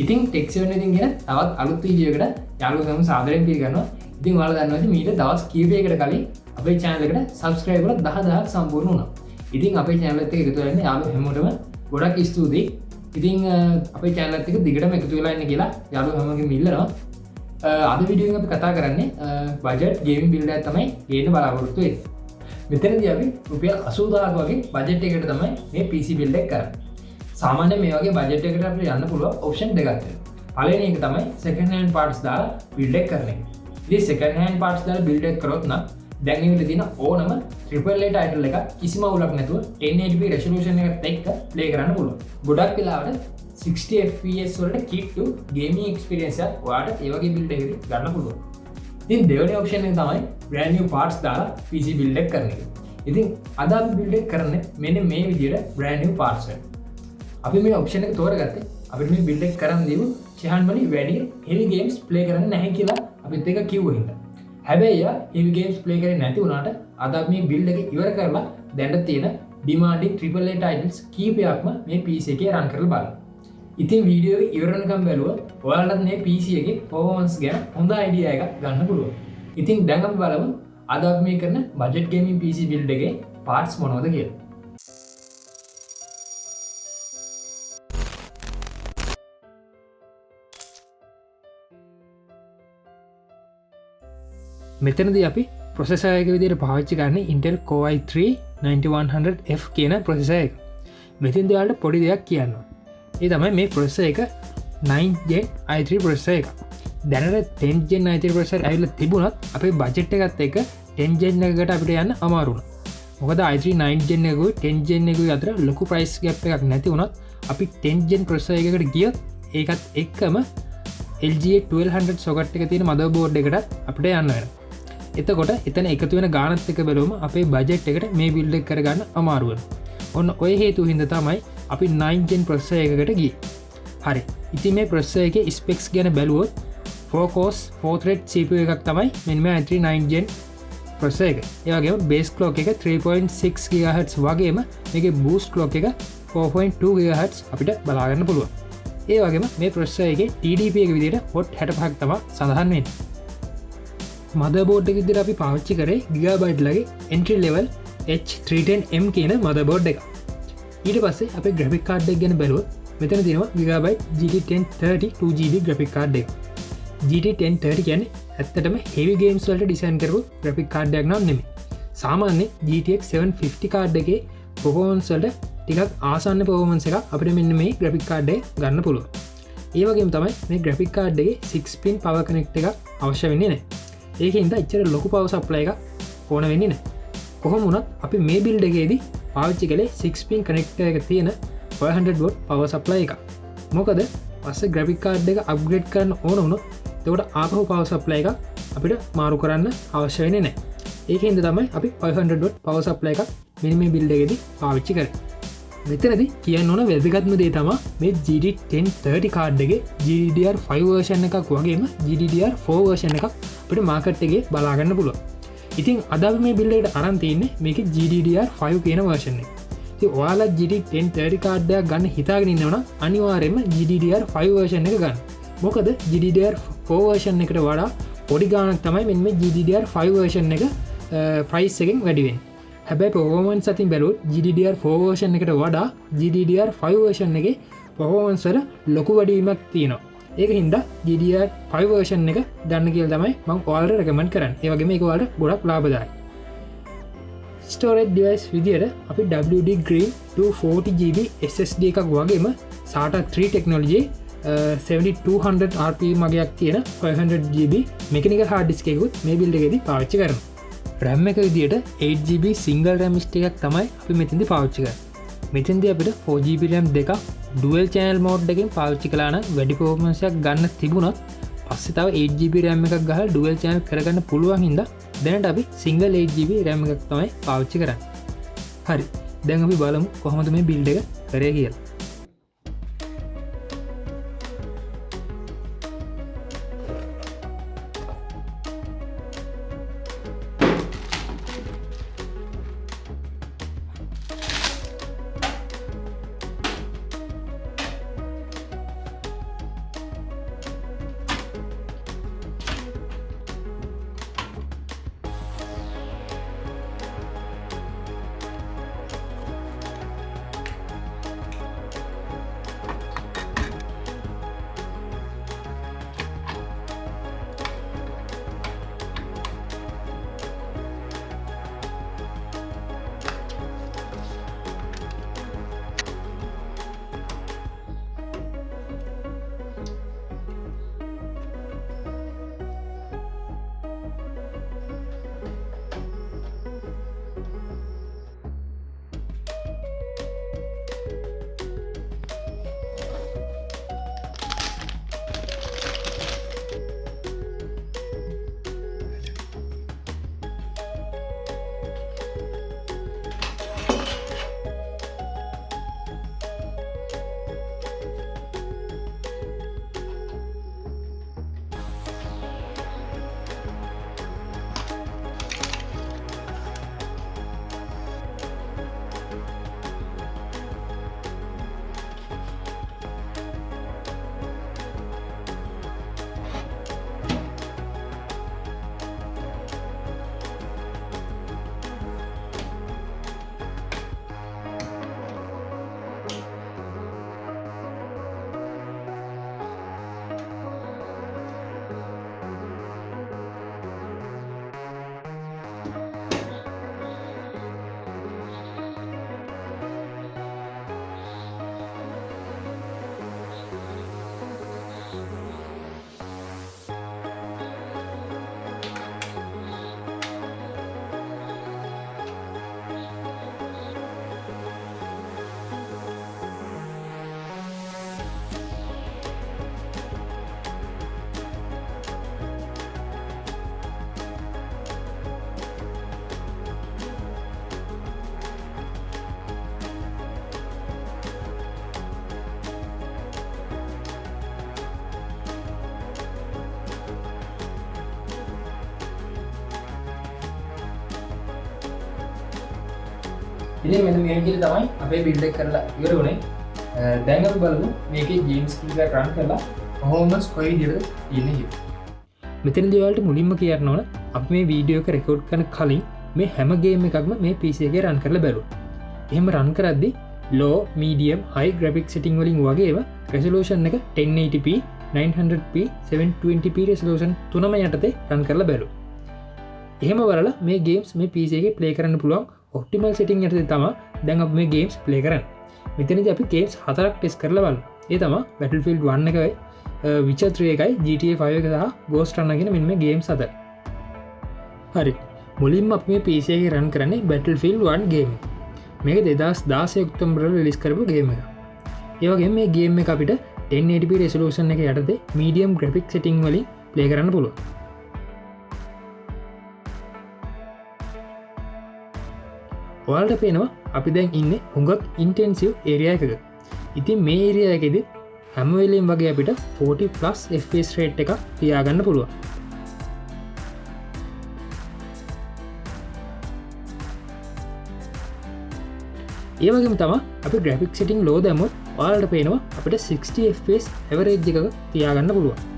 ඉතින් ටෙක්සිවන් ඉතින් කියන තවත් අලුත් වීඩියෝකට යාළුවෝ ගම සාදරයෙන් පිළිගන්නවා. ඉතින් ඔයාලා දන්නවා ඉතින් මීට දවස් කීපයකට කලින් අපේ channel එකට subscribe කරලා 10000ක් සම්පූර්ණ වුණා. ඉතින් අපේ channel එකත් එක්ක එකතු වෙලා ඉන්න යාළුවෝ හැමෝටම ගොඩක් ස්තුතියි. ඉතින් අපේ channel එකත් එක්ක දිගටම එකතු වෙලා ඉන්න කියලා යාළුවෝ හැමෝගෙම ඉල්ලනවා. අද වීඩියෝ එකෙන් අපි කතා කරන්නේ බජට් ගේමින් බිල්ඩ් එකක් තමයි ගේන්න බලාපොරොත්තු වෙන්නේ. මෙතනදී අපි රුපියල් 80000ක වගේ බජට් එකකට තමයි මේ PC බිල්ඩ් එක කරන්නේ. සාමාන්‍යයෙන් මේ වගේ බජට් එකකට අපිට යන්න පුළුවන් ඔප්ෂන් දෙකක් තියෙනවා. පළවෙනි එක තමයි second hand parts දාලා බිල්ඩ් එක කරන එක. ඉතින් second hand parts දාලා බිල්ඩ් එක කරොත් නම් දැන් ඉන්නේ තියෙන ඕනම AAA title එක කිසිම අවුලක් නැතුව 1080p resolution එකත් එක්ක play කරන්න පුළුවන්. ගොඩක් වෙලාවට 60 fps වලට kit to gaming experience එක ඔයාලට ඒ වගේ බිල්ඩ් එකකට ගන්න පුළුවන්. ඉතින් දෙවෙනි ඔප්ෂන් එක තමයි brand new parts දාලා PC බිල්ඩ් එක කරන එක. ඉතින් අද අපි බිල්ඩ් එක කරන්නේ මෙන්න මේ විදිහට brand new parts වල. අපි මේ ඔප්ෂන් එක තෝරගත්තේ අපිට මේ බිල්ඩ් එක කරන් දීපු චහන් වලින් වැඩි heavy games play කරන්න නැහැ කියලා අපිත් එක කිව්වා හින්දා. හැබැයි heavy games play කරන්නේ නැති වුණාට අද අපි මේ බිල්ඩ් එක ඉවර කරලා දැන් තියෙන demanding AAA titles කීපයක්ම මේ PC එකේ run කරලා බලන්න. ඉතින් වීඩියෝ එක ඉවර වෙනකම් බැලුවොත් ඔයාලට මේ PC එකේ performance ගැන හොඳ idea එකක් ගන්න පුළුවන්. ඉතින් දැන් අපි බලමු අද අපි මේ කරන budget gaming PC build එකේ parts මොනවද කියලා. මෙතනදී අපි ප්‍රොසෙසර් එක විදිහට පාවිච්චි කරන්නේ Intel Core i3 9100F කියන ප්‍රොසෙසර් එක. මෙතෙන්දී ඔයාලට පොඩි දෙයක් කියන්න. ඒ තමයි මේ ප්‍රොසෙසර් එක 9th gen i3 ප්‍රොසෙසර් එක. දැනට 10th gen i3 ප්‍රොසෙසර් ඇවිල්ලා තිබුණත් අපේ බජට් එකත් එක්ක 10th gen එකකට අපිට යන්න අමාරු වුණා. මොකද i3 9th gen එකකුයි 10th gen එකකුයි අතර ලොකු price gap එකක් නැති වුණත් අපි 10th gen ප්‍රොසෙසර් එකකට ගියොත් ඒකත් එක්කම LGA 1200 socket එක තියෙන motherboard එකටත් අපිට යන්න වෙනවා. එතකොට එතන එකතු වෙන ගානත් එක බැලුවම අපේ බජට් එකට මේ බිල්ඩ් එක කරගන්න අමාරු වෙනවා. ඔන්න ඔය හේතු හින්දා තමයි අපි 9th gen processor එකකට ගියේ. හරි. ඉතින් මේ processor එකේ specs ගැන බැලුවොත් 4 cores 4 thread CPU එකක් තමයි මෙන්න මේ i3 9th gen processor එක. ඒ වගේම base clock එක 3.6 GHz වගේම මේකේ boost clock එක 4.2 GHz අපිට බලා ගන්න පුළුවන්. ඒ වගේම මේ processor එකේ TDP එක විදිහට hot 65ක් තමයි සඳහන් වෙන්නේ. මදබෝඩ් එක විදිහට අපි පාවිච්චි කරේ Gigabyte ලගේ entry level H310M කියන මදබෝඩ් එක. ඊට පස්සේ අපේ graphic card එක ගැන බැලුවොත් මෙතන තියෙනවා Gigabyte GT1030 2GB graphic card එක. GT1030 කියන්නේ ඇත්තටම heavy games වලට design කරපු graphic card එකක් නෝ නෙමෙයි. සාමාන්‍ය GTX 750 card එකේ performance වලට ටිකක් ආසන්න performance එකක් අපිට මෙන්න මේ graphic card එක ගන්න පුළුවන්. ඒ වගේම තමයි මේ graphic card එකේ 6 pin power connect එකක් අවශ්‍ය වෙන්නේ නැහැ. ඒක හින්දා ඉච්චර ලොකු පවර් සප්ලයි එකක් ඕන වෙන්නේ නැහැ. කොහොම වුණත් අපි මේ බිල්ඩ් එකේදී පාවිච්චි කළේ 6 pin කනෙක්ටර් එක තියෙන 500 watt power supply එකක්. මොකද පස්සේ graphic card එක upgrade කරන්න ඕන වුණොත් එතකොට ආපහු power supply එකක් අපිට මාරු කරන්න අවශ්‍ය වෙන්නේ නැහැ. ඒක හින්දා තමයි අපි 500 watt power supply එකක් මෙන්න මේ බිල්ඩ් එකේදී පාවිච්චි කරේ. මෙතනදී කියන්න ඕන වැදගත්ම දේ තමයි මේ GT1030 කාඩ් එකේ GDDR5 version එකක් වගේම GDDR4 version එකක් අපිට මාකට් එකේ බලා ගන්න පුළුවන්. ඉතින් අද අපි මේ බිල්ඩ් එකට අරන් තින්නේ මේකේ GDDR5 කියන version එක. ඉතින් ඔයාලා GT1030 කාඩ් එකක් ගන්න හිතාගෙන ඉන්නවනම් අනිවාර්යයෙන්ම GDDR5 version එක ගන්න. මොකද GDDR4 version එකට වඩා පොඩි ගාණක් තමයි මෙන්න මේ GDDR5 version එක price එකෙන් වැඩි වෙන්නේ. හැබැයි performance අතින් බැලුවොත් GDDR4 version එකට වඩා GDDR5 version එකේ performance වල ලොකු වැඩිවීමක් තියෙනවා. ඒක හින්දා GDDR5 version එක ගන්න කියලා තමයි මම ඔයාලට recommend කරන්නේ. ඒ වගේම ඒක ඔයාලට ගොඩක් ලාභදායකයි. storage device විදියට අපි WD Green 240GB SSD එකක් වගේම SATA 3 technology 7200 RPM වගේක් තියෙන 500GB mechanical hard disk එකකුත් මේ build එකේදී පාවිච්චි කරනවා. RAM එක විදියට 8GB single RAM stick එකක් තමයි අපි මෙතෙන්දී පාවිච්චි කරන්නේ. මෙතෙන්දී අපිට 4GB RAM දෙකක් dual channel mode එකකින් පාවිච්චි කළා නම් වැඩි performance එකක් ගන්න තිබුණත් පස්සේ තව 8GB RAM එකක් ගහලා dual channel කරගන්න පුළුවන් හින්දා දැනට අපි single 8GB RAM එකක් තමයි පාවිච්චි කරන්නේ. හරි. දැන් අපි බලමු කොහොමද මේ build එක කරේ කියලා. ඉතින් මෙන්න මේ විදිහට තමයි අපේ බිල්ඩ් එක කරලා ඉවර වුණේ. දැන් අපි බලමු මේකේ ගේම්ස් ටික රන් කරලා performance කොයි විදිහටද තියෙන්නේ කියලා. මෙතනදී ඔයාලට මුලින්ම කියන්න ඕන අපි මේ වීඩියෝ එක රෙකෝඩ් කරන කලින් මේ හැම ගේම් එකක්ම මේ PC එකේ රන් කරලා බලුවා. එහෙම රන් කරද්දී low, medium, high graphic setting වලින් වගේම resolution එක 1080p, 900p, 720p resolution තුනම යටතේ රන් කරලා බලුවා. එහෙම බලලා මේ ගේම්ස් මේ PC එකේ play කරන්න පුළුවන් optimal setting යටතේ තමයි දැන් අපි මේ ගේම්ස් play කරන්නේ. මෙතනදී අපි ගේම්ස් හතරක් ටෙස්ට් කරලා බලමු. ඒ තමයි Battlefield 1 එකයි, Witcher 3 එකයි, GTA 5 එක සහ Ghost Runner කියන මෙන්න මේ ගේම්ස් හතර. හරි. මුලින්ම අපි මේ PC එකේ රන් කරන්නේ Battlefield 1 ගේම් එක. මේක 2016 ඔක්තෝබර් වල රිලීස් කරපු ගේම් එක. ඒ වගේම මේ ගේම් එක අපිට 1080p resolution එක යටතේ medium graphic setting වලින් play කරන්න පුළුවන්. ඔයාලට පේනවා අපි දැන් ඉන්නේ හුඟක් intensive area එකක. ඉතින් මේ area එකේදී හැම වෙලෙම වගේ අපිට 40+ fps rate එකක් තියාගන්න පුළුවන්. ඒ වගේම තමයි අපි graphic setting low දැම්මොත් ඔයාලට පේනවා අපිට 60 fps average එකක තියාගන්න පුළුවන්.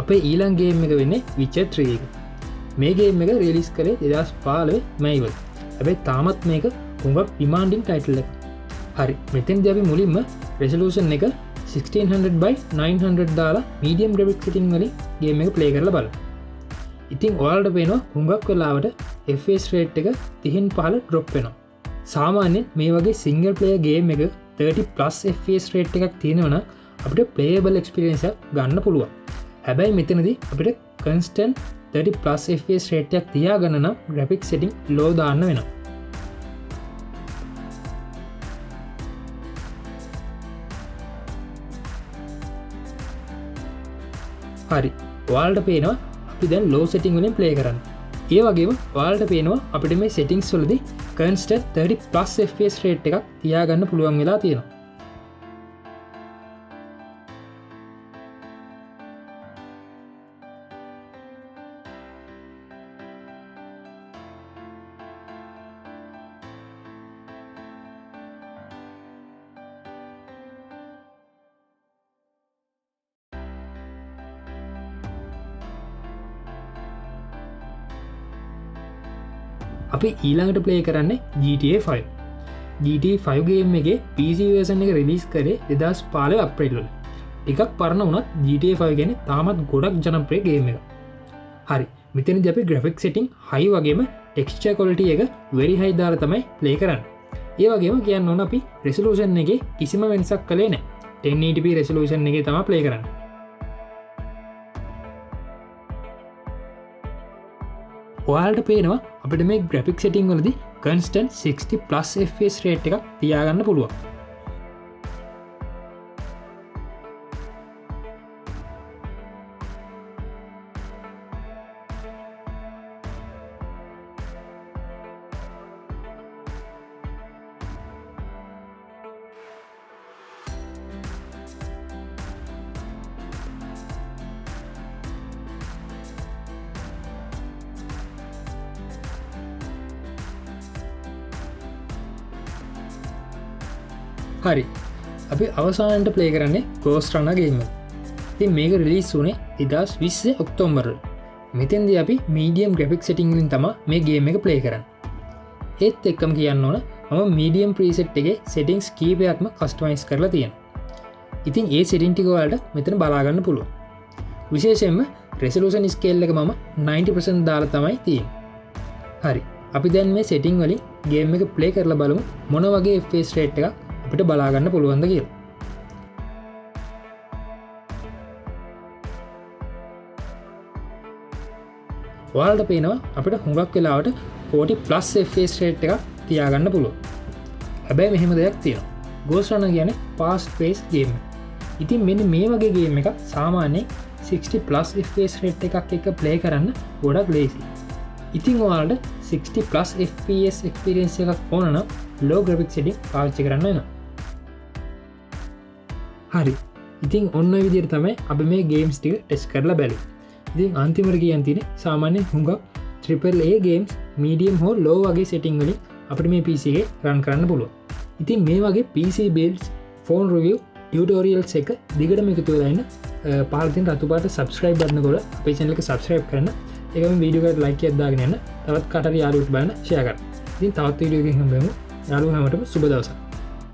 අපේ ඊළඟ ගේම් එක වෙන්නේ Witcher 3 එක. මේ ගේම් එක රිලීස් කරේ 2015 මැයි වල. හැබැයි තාමත් මේක හුඟක් ඩිමාන්ඩින් ටයිටල් එක. හරි. මෙතෙන්දී අපි මුලින්ම resolution එක 1600 by 900 දාලා medium graphic setting වලින් ගේම් එක play කරලා බලමු. ඉතින් ඔයාලට පේනවා හුඟක් වෙලාවට FPS rate එක 30න් 15 drop වෙනවා. සාමාන්‍යයෙන් මේ වගේ single player game එක 30+ FPS rate එකක් තියෙනවා නම් අපිට playable experience එකක් ගන්න පුළුවන්. හැබැයි මෙතනදී අපිට constant 30+ fps rate එකක් තියාගන්න නම් graphic setting low දාන්න වෙනවා. හරි. ඔයාලට පේනවා අපි දැන් low setting වලින් play කරන්නේ. ඒ වගේම ඔයාලට පේනවා අපිට මේ settings වලදී constant 30+ fps rate එකක් තියාගන්න පුළුවන් වෙලා තියෙනවා. අපි ඊළඟට ප්ලේ කරන්නේ GTA 5. GTA 5 ගේම් එකේ PC version එක රිලීස් කරේ 2015 අප්‍රේල් වල. ටිකක් පරණ වුණත් GTA 5 කියන්නේ තාමත් ගොඩක් ජනප්‍රිය ගේම් එකක්. හරි. මෙතනදී අපි graphic setting high වගේම texture quality එක very high දාලා තමයි play කරන්නේ. ඒ වගේම කියන්න ඕන අපි resolution එකේ කිසිම වෙනසක් කළේ නැහැ. 1080p resolution එකේ තමයි play කරන්නේ. ඔයාලට පේනවා අපිට මේ graphic setting වලදී constant 60+ fps rate එකක් තියාගන්න පුළුවන්. හරි. අපි අවසානට ප්ලේ කරන්නේ Ghost Runner ගේම් එක. ඉතින් මේක රිලීස් වුණේ 2020 ඔක්තෝබර් වල. මෙතෙන්දී අපි medium graphic setting වලින් තමයි මේ ගේම් එක ප්ලේ කරන්නේ. ඒත් එක්කම කියන්න ඕන මම medium preset එකේ settings කීපයක්ම customize කරලා තියෙනවා. ඉතින් ඒ setting ටික ඔයාලට මෙතන බලා ගන්න පුළුවන්. විශේෂයෙන්ම resolution scale එක මම 90% දාලා තමයි තියෙන්නේ. හරි. අපි දැන් මේ setting වලින් ගේම් එක ප්ලේ කරලා බලමු මොන වගේ FPS rate එකක් අපිට බලාගන්න පුළුවන්ද කියලා. ඔයාලට පේනවා අපිට හුඟක් වෙලාවට 40+ FPS rate එකක් තියාගන්න පුළුවන්. හැබැයි මෙහෙම දෙයක් තියෙනවා. Ghost Runner කියන්නේ fast paced game. ඉතින් මෙන්න මේ වගේ ගේම් එකක් සාමාන්‍යයෙන් 60+ FPS rate එකක් එක ප්ලේ කරන්න ගොඩක් ලේසි. ඉතින් ඔයාලට 60+ FPS experience එකක් ඕන නම් low graphics setting පාවිච්චි කරන්න වෙනවා. හරි. ඉතින් ඔන්න ඔය විදිහට තමයි අපි මේ ගේම්ස් ටික ටෙස්ට් කරලා බැලුවේ. ඉතින් අන්තිමට කියන්න තියෙන්නේ සාමාන්‍යයෙන් හුඟක් AAA games medium හෝ low වගේ setting වලින් අපිට මේ PC එකේ run කරන්න පුළුවන්. ඉතින් මේ වගේ PC builds phone review tutorials එක දිගටම එකතු වෙලා ඉන්න පහළ තියෙන රතු පාට subscribe button එක අපේ channel එක subscribe කරන්න. ඒකම වීඩියෝ එකට like එකක් දාගෙන යන්න. තවත් කාට හරි යාළුවෙක් බලන්න share කරන්න. ඉතින් තවත් වීඩියෝ එකකින් හම්බෙමු. යාළුවෝ හැමෝටම සුබ දවසක්.